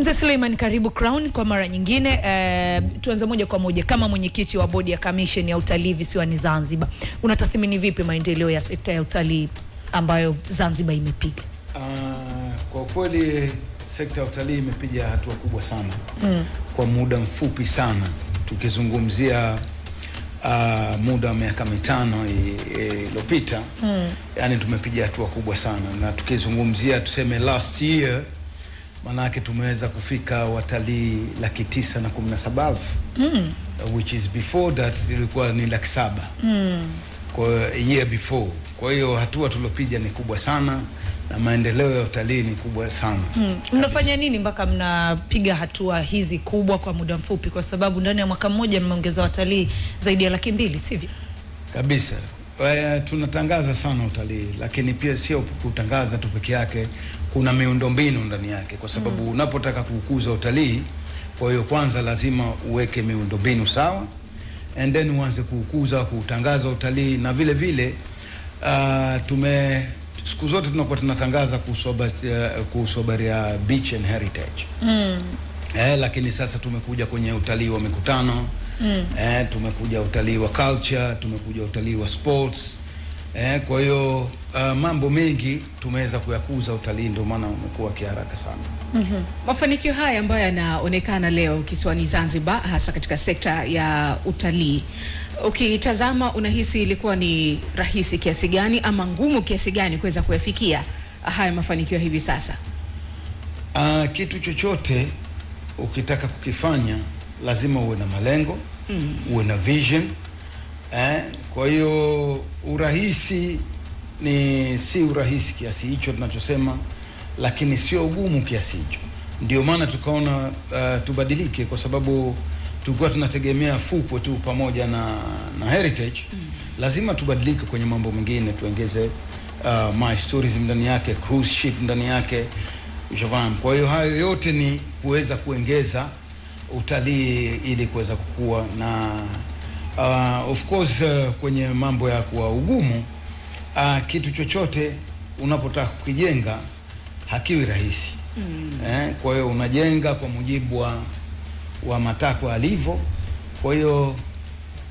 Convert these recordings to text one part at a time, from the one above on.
Mzee Suleiman, karibu Crown kwa mara nyingine. Tuanze moja kwa moja, kama mwenyekiti wa bodi ya commission ya utalii visiwani Zanzibar, unatathmini vipi maendeleo ya sekta ya utalii ambayo Zanzibar imepiga? Kwa kweli sekta ya utalii imepiga hatua kubwa sana kwa muda mfupi sana. Tukizungumzia muda wa miaka 5 iliyopita, yani tumepiga hatua kubwa sana, na tukizungumzia tuseme last year, manake tumeweza kufika watalii 917,000, which is before that ilikuwa ni 700,000 kwa year before. Kwa hiyo hatua tulopiga ni kubwa sana na maendeleo ya utalii ni kubwa sana. Mnafanya nini mpaka mnapiga hatua hizi kubwa kwa muda mfupi? Kwa sababu ndani ya mwaka mmoja mmeongeza watalii zaidi ya 200,000, sivyo? Kabisa. Tunatangaza sana utalii, lakini pia sio kutangaza tu peke yake, kuna miundombinu ndani yake, kwa sababu unapotaka kukuza utalii, kwa hiyo kwanza lazima uweke miundombinu sawa, and then uanze kukuza, kutangaza utalii. Na vile vile siku zote tunakuwa tunatangaza kuhusu habari ya beach and heritage. Lakini sasa tumekuja kwenye utalii wa mikutano, tumekuja utalii wa culture, tumekuja utalii wa sports. Kwa hiyo mambo mengi tumeweza kuyakuza utalii, ndio maana umekuwa kiharaka sana. Mafanikio haya ambayo yanaonekana leo kisiwani Zanzibar, hasa katika sekta ya utalii, ukitazama unahisi ilikuwa ni rahisi kiasi gani ama ngumu kiasi gani kuweza kuyafikia haya mafanikio hivi sasa? Kitu chochote ukitaka kukifanya lazima uwe na malengo, uwe na vision. Kwa hiyo urahisi si urahisi kiasi hicho tunachosema, lakini sio ugumu kiasi hicho. Ndio maana tukaona tubadilike, kwa sababu tulikuwa tunategemea fukwe tu pamoja na heritage. Lazima tubadilike kwenye mambo mengine, tuongeze my tourism ndani yake, cruise ship ndani yake, ushafahamu. Kwa hiyo hayo yote ni kuweza kuongeza utalii ili kuweza kukua. Na of course kwenye mambo ya kuwa ugumu, kitu chochote unapotaka kukijenga hakiwi rahisi. Kwa hiyo unajenga kwa mujibu wa matakwa alivyo. Kwa hiyo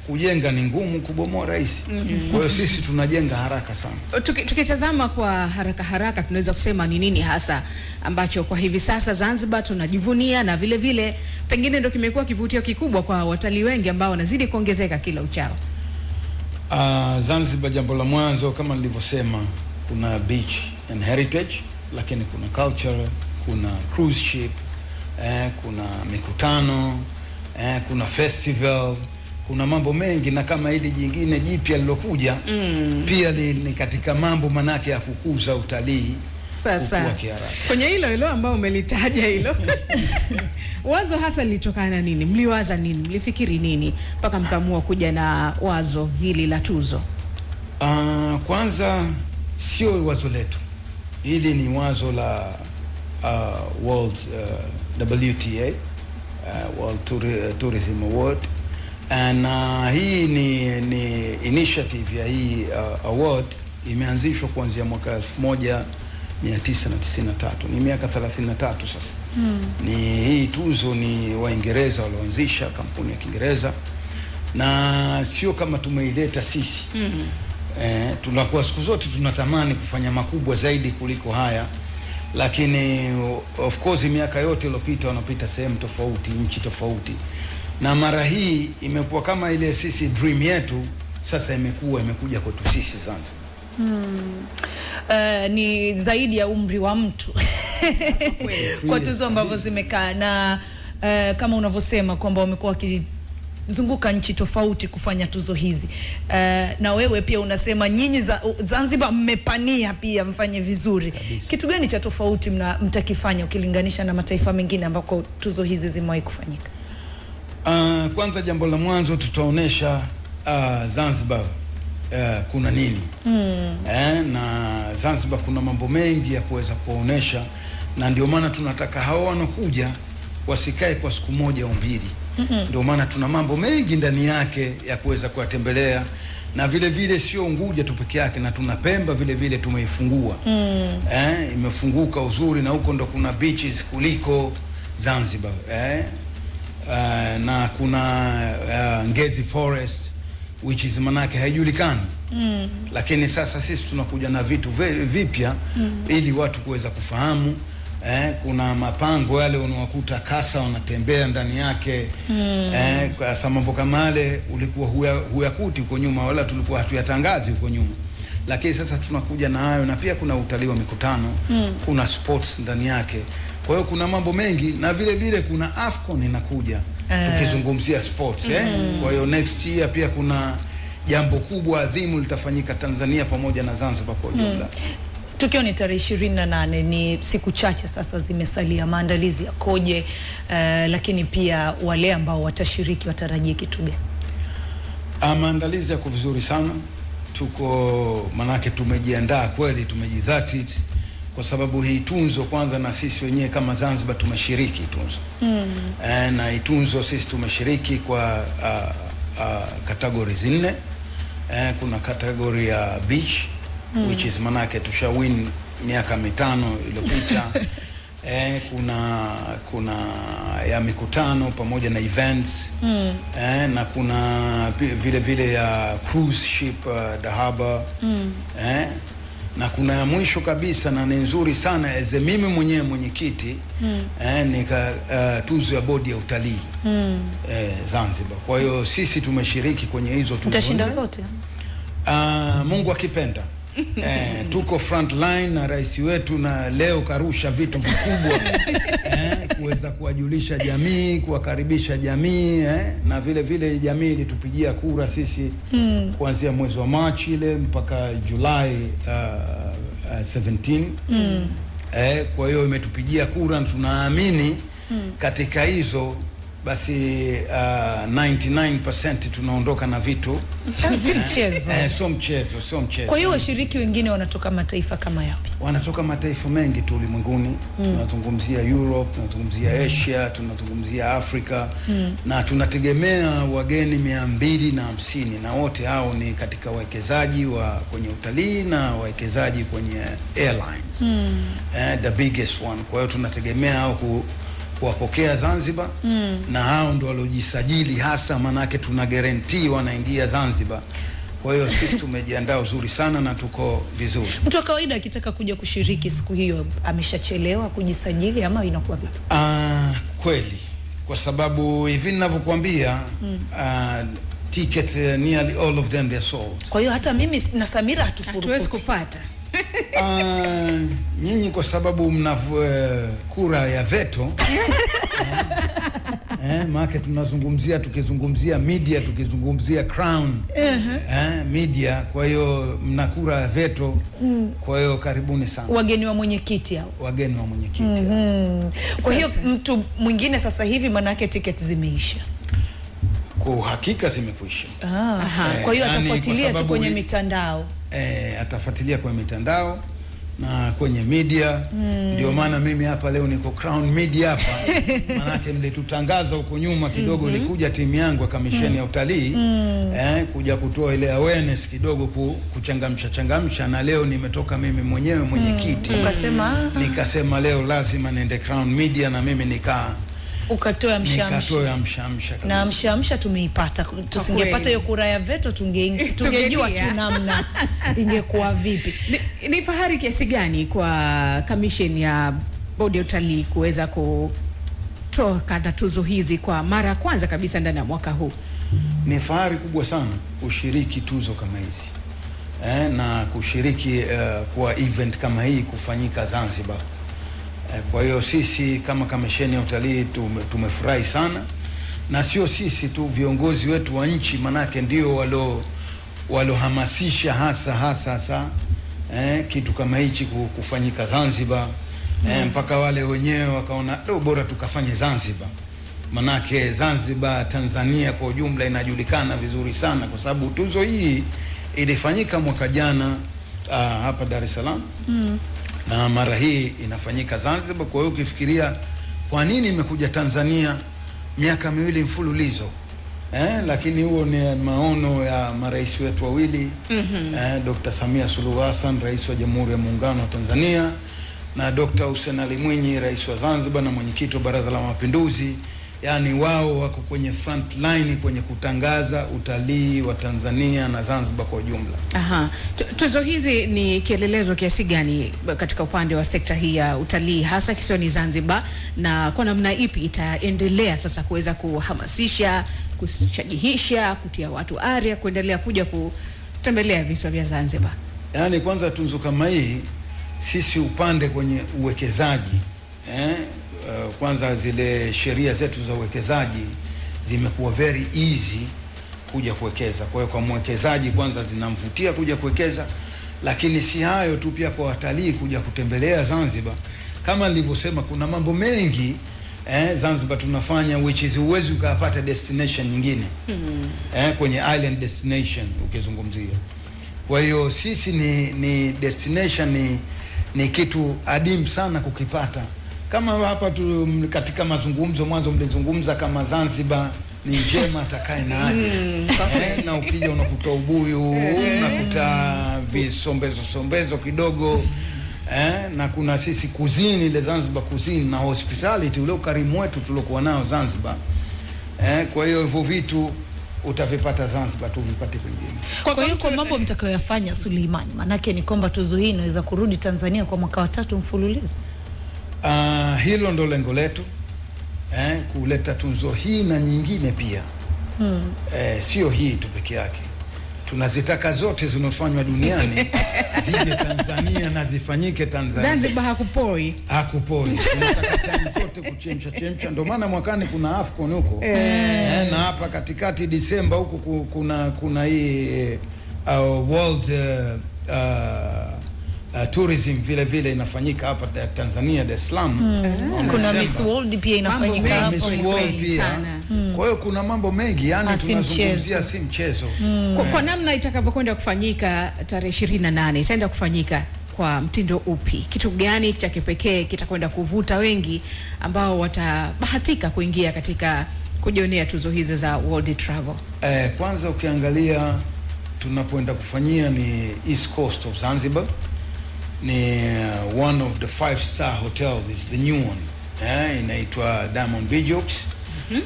kujenga ni ngumu, kubomoa rahisi. Kwa hiyo sisi tunajenga haraka sana. Tukitazama kwa haraka tunaweza kusema ni nini hasa ambacho kwa hivi sasa Zanzibar tunajivunia, na vile vile pengine ndio kimekuwa kivutio kikubwa kwa watalii wengi ambao wanazidi kuongezeka kila uchao? Zanzibar, jambo la mwanzo kama nilivyosema, kuna beach and heritage, lakini kuna culture, kuna cruise ship, kuna mikutano, kuna festival, kuna mambo mengi. Na kama hili jingine jipya lilokuja pia ni katika mambo manake ya kukuza utalii. Sasa kwenye hilo ambao umelitaja hilo wazo hasa lilitokana nini? Mliwaza nini? Mlifikiri nini mpaka mkaamua kuja na wazo hili la tuzo? Kwanza sio wazo letu, hili ni wazo la World WTA, World Tourism Award. Na hii ni initiative ya hii award imeanzishwa kuanzia mwaka 1993. Ni miaka 33 sasa. Ni hii tuzo ni Waingereza walioanzisha, kampuni ya Kiingereza, na sio kama tumeileta sisi. Tunakuwa siku zote tunatamani kufanya makubwa zaidi kuliko haya, lakini of course miaka yote iliyopita wanapita sehemu tofauti, nchi tofauti, na mara hii imekuwa kama ile sisi dream yetu sasa imekuja kwetu sisi Zanzibar. Ni zaidi ya umri wa mtu kwa tuzo ambavyo zimekaa, na kama unavyosema kwamba wamekuwa wakizunguka nchi tofauti kufanya tuzo hizi. Na wewe pia unasema nyinyi Zanzibar mmepania pia mfanye vizuri. Kitu gani cha tofauti mtakifanya ukilinganisha na mataifa mengine ambako tuzo hizi zimewahi kufanyika? Kwanza jambo la mwanzo tutaonesha Zanzibar kuna nini. Na Zanzibar kuna mambo mengi ya kuweza kuonesha, na ndio maana tunataka hao wanakuja wasikae kwa siku moja au mbili. Ndio maana tuna mambo mengi ndani yake ya kuweza kuwatembelea, na vile vile sio Unguja tu peke yake, na tuna Pemba vile vile tumeifungua. Imefunguka uzuri, na huko ndo kuna beaches kuliko Zanzibar, na kuna Ngezi Forest which is manake haijulikani. Lakini sasa sisi tunakuja na vitu vipya ili watu kuweza kufahamu. Kuna mapango yale unawakuta kasa wanatembea ndani yake. Kwa sababu kama yale ulikuwa huyakuti huko nyuma, wala tulikuwa hatuyatangazi huko nyuma. Lakini sasa tunakuja na hayo, na pia kuna utalii wa mikutano, kuna sports ndani yake. Kwa hiyo kuna mambo mengi, na vile vile kuna AFCON inakuja tukizungumzia sports. Kwa hiyo next year pia kuna jambo kubwa adhimu litafanyika Tanzania pamoja na Zanzibar kwa ujumla. Tukio ni tarehe 28, ni siku chache sasa zimesalia. Maandalizi yakoje? Lakini pia wale ambao watashiriki watarajie kitu gani? Maandalizi yako vizuri sana. Tuko manake tumejiandaa kweli, tumejidhati kwa sababu hii tunzo kwanza, na sisi wenyewe kama Zanzibar tumeshiriki tunzo. Na hii tunzo sisi tumeshiriki kwa categories 4. Kuna category ya beach which is manake tushawin miaka 5 iliyopita. Kuna ya mikutano pamoja na events. Na kuna vile vile ya cruise ship the harbor. Na kuna ya mwisho kabisa na ni nzuri sana mimi mwenyewe mwenyekiti, ni tuzo ya bodi ya utalii Zanzibar. Kwa hiyo sisi tumeshiriki kwenye hizo tuzo. Tutashinda zote? Mungu akipenda. Tuko front line na rais wetu, na leo karusha vitu vikubwa kuweza kuwajulisha jamii, kuwakaribisha jamii, na vile vile jamii ilitupigia kura sisi kuanzia mwezi wa Machi ile mpaka Julai 17. Kwa hiyo imetupigia kura, na tunaamini katika hizo basi 99% tunaondoka na vitu. Si mchezo. Sio mchezo. Kwa hiyo washiriki wengine wanatoka mataifa kama yapi? Wanatoka mataifa mengi tu ulimwenguni. Tunazungumzia Europe, tunazungumzia Asia, tunazungumzia Afrika. Na tunategemea wageni 250, na wote hao ni katika wawekezaji kwenye utalii na wawekezaji kwenye airlines. The biggest one. Kwa hiyo tunategemea hao kuwapokea Zanzibar. Na hao ndio waliojisajili hasa, manake tuna guarantee wanaingia Zanzibar. Kwa hiyo sisi tumejiandaa uzuri sana na tuko vizuri. Mtu wa kawaida akitaka kuja kushiriki siku hiyo ameshachelewa kujisajili ama inakuwa vipi? Kweli, kwa sababu hivi ninavyokuambia ticket nearly all of them they sold. Kwa hiyo hata mimi na Samira hatuwezi kupata. Nyinyi kwa sababu mna kura ya veto. Maana tukizungumzia media, tukizungumzia Crown media, kwa hiyo mna kura ya veto. Kwa hiyo karibuni sana. Wageni wa mwenyekiti hao. Wageni wa mwenyekiti. Kwa hiyo mtu mwingine sasa hivi manake ticket zimeisha. Kwa hakika zimekwisha. Kwa hiyo atafuatilia tu kwenye mitandao. Atafuatilia kwenye mitandao na kwenye media. Ndio maana mimi hapa leo niko Crown Media hapa. Manake mlitutangaza huko nyuma kidogo, ilikuja timu yangu ya kamisheni ya utalii kuja kutoa ile awareness kidogo, kuchangamsha, na leo nimetoka mimi mwenyewe mwenyekiti. Nikasema leo lazima niende Crown Media, na mimi ukatoa mshamsha. Na mshamsha tumeipata. Tusingepata hiyo kura ya veto tungejua tu namna ingekuwa vipi. Ni fahari kiasi gani kwa kamisheni ya bodi ya utalii kuweza kutoa kada tuzo hizi kwa mara ya kwanza kabisa ndani ya mwaka huu? Ni fahari kubwa sana kushiriki tuzo kama hizi. Na kushiriki kwa event kama hii kufanyika Zanzibar. Kwa hiyo sisi kama kamisheni ya utalii tumefurahi sana, na sio sisi tu, viongozi wetu wa nchi manake ndio walohamasisha hasa kitu kama hichi kufanyika Zanzibar. Mpaka wale wenyewe wakaona bora tukafanye Zanzibar, manake Zanzibar Tanzania kwa ujumla inajulikana vizuri sana, kwa sababu tuzo hii ilifanyika mwaka jana hapa Dar es Salaam. Na mara hii inafanyika Zanzibar. Kwa hiyo ukifikiria kwa nini imekuja Tanzania miaka 2 mfululizo, lakini huo ni maono ya marais wetu wawili, Dr. Samia Suluhu Hassan, rais wa Jamhuri ya Muungano wa Tanzania, na Dr. Hussein Ali Mwinyi, rais wa Zanzibar na mwenyekiti wa Baraza la Mapinduzi. Yani wao wako kwenye front line kwenye kutangaza utalii wa Tanzania na Zanzibar kwa ujumla. Aha. Tuzo hizi ni kielelezo kiasi gani katika upande wa sekta hii ya utalii hasa kisiwani Zanzibar, na kwa namna ipi itaendelea sasa kuweza kuhamasisha, kushajihisha, kutia watu ari kuendelea kuja kutembelea visiwa vya Zanzibar? Yani kwanza tunzo kama hii sisi upande kwenye uwekezaji kwanza zile sheria zetu za uwekezaji zimekuwa very easy kuja kuwekeza. Kwa hiyo kwa mwekezaji kwanza zinamvutia kuja kuwekeza, lakini si hayo tu, pia kwa watalii kuja kutembelea Zanzibar. Kama nilivyosema, kuna mambo mengi Zanzibar tunafanya which is uwezi ukapata destination nyingine kwenye island destination ukizungumzia. Kwa hiyo sisi ni destination ni kitu adimu sana kukipata. Kama hapa tu katika mazungumzo mwanzo mlizungumza kama Zanzibar ni njema atakaye na aje. Na ukija unakuta ubuyu, unakuta visombezo kidogo. Na kuna sisi kuzini ile Zanzibar kuzini na hospitality ule ukarimu wetu tuliokuwa nao Zanzibar. Kwa hiyo hivyo vitu utavipata Zanzibar tu vipate pengine. Kwa hiyo kwa mambo mtakayoyafanya Suleimani, manake ni kwamba tuzo hii inaweza kurudi Tanzania kwa mwaka wa 3 mfululizo. Hilo ndo lengo letu, kuleta tunzo hii na nyingine pia. Sio hii tu peke yake, tunazitaka zote zinofanywa duniani zije Tanzania na zifanyike Tanzania. Zanzibar hakupoi. Tunataka zote kuchemsha. Ndio maana mwakani kuna AFCON huko na hapa katikati Disemba huko kuna hii World tourism vile inafanyika hapa Tanzania, Dar es Salaam. Kuna Miss World pia inafanyika hapo. Miss World pia. Kwa hiyo kuna mambo mengi, yani tunazungumzia si mchezo. Kwa namna itakavyokwenda kufanyika tarehe 28 itaenda kufanyika kwa mtindo upi? Kitu gani cha kipekee kitakwenda kuvuta wengi ambao watabahatika kuingia katika kujionea tuzo hizi za World Travel? Kwanza ukiangalia tunapoenda kufanyia ni East Coast of Zanzibar. Ni one of the 5-star hotels, is the new one. Inaitwa Diamond Beach Oaks.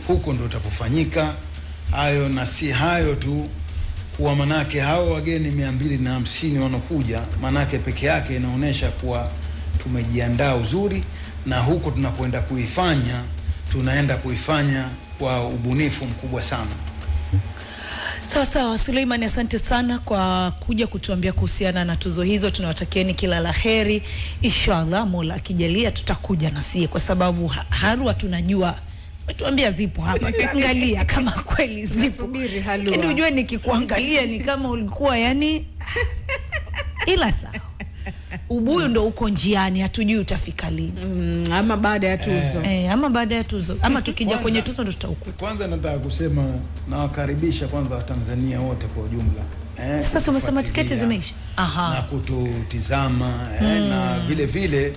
Huko ndo utapofanyika hayo, na si hayo tu, kwa manake hao wageni 250 wanokuja, manake peke yake inaonesha kuwa tumejiandaa uzuri, na huko tunapoenda kuifanya tunaenda kuifanya kwa ubunifu mkubwa sana. Sawa Suleimani, asante sana kwa kuja kutuambia kuhusiana na tuzo hizo. Tunawatakieni kila laheri. Inshallah Mola akijalia tutakuja na sie, kwa sababu halwa tunajua tuambia zipo hapa. Angalia kama kweli zipo. Subiri halwa. Lakini ujue nikikuangalia ni kama ulikuwa yani ila sawa. Ubuyu ndo uko njiani, hatujui utafika lini. Ama baada ya tuzo. Ama baada ya tuzo. Ama tukija kwenye tuzo ndo tutahukumu. Kwanza nataka kusema nawakaribisha kwanza Watanzania wote kwa ujumla. Sasa umesema tiketi zimeisha. Na kututizama na vile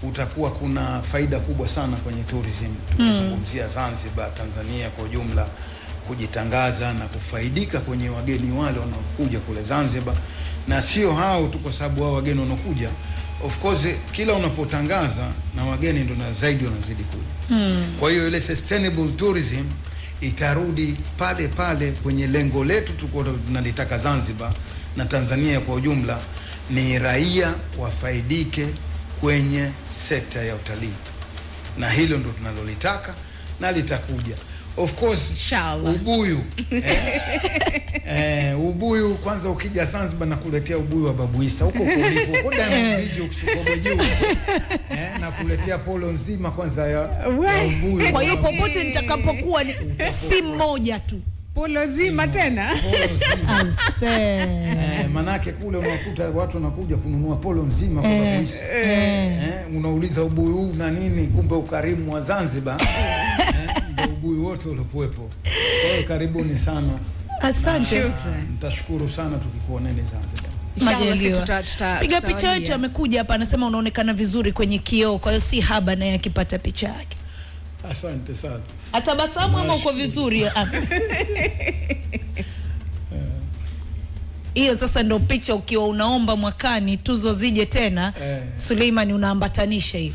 kutakuwa kuna faida kubwa sana kwenye tourism. Tukizungumzia Zanzibar, Tanzania kwa ujumla, kujitangaza na kufaidika kwenye wageni wale wanaokuja kule Zanzibar. Na sio hao tu, kwa sababu hao wageni wanaokuja, of course kila unapotangaza na wageni ndo na zaidi wanazidi kuja. Kwa hiyo ile sustainable tourism itarudi pale kwenye lengo letu tuko tunalitaka Zanzibar na Tanzania kwa ujumla, ni raia wafaidike kwenye sekta ya utalii, na hilo ndo tunalolitaka na litakuja. Of course inshallah. Ubuyu ubuyu kwanza ukija Zanzibar na kuletea ubuyu wa Babu Isa huko kulipo huko Diamond Beach uko juu na kuletea polo nzima kwanza ya ubuyu. Kwa hiyo popote nitakapokuwa si mmoja tu, polo zima tena. Manake kule unakuta watu wanakuja kununua polo nzima kwa Babu Isa. Unauliza ubuyu huu na nini, kumbe ukarimu wa Zanzibar. Ubuyu wote uliokuwepo. Kwa hiyo karibuni sana. Asante. Nitashukuru sana tukikuoneni Zanzibar. Majaliwa. Piga picha yetu, amekuja hapa anasema unaonekana vizuri kwenye kioo, kwa hiyo si haba naye akipata picha yake. Asante sana. Atabasamu ama uko vizuri? hiyo sasa ndo picha ukiwa unaomba mwakani tuzo zije tena. Suleiman unaambatanisha hiyo.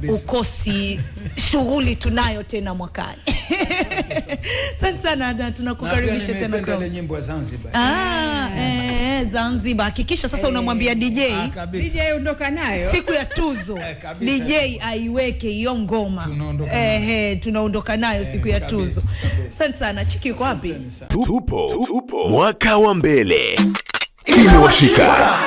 Ukosi shughuli tunayo tena mwakani. Asante sana, tunakukaribisha tena kwa ile nyimbo ya Zanzibar. Zanzibar. Hakikisha sasa unamwambia DJ ondoka nayo siku ya tuzo. DJ aiweke hiyo ngoma. Tunaondoka nayo siku ya tuzo. Asante sana. Chiki yuko wapi? Tupo mwaka wa mbele. Imewashika.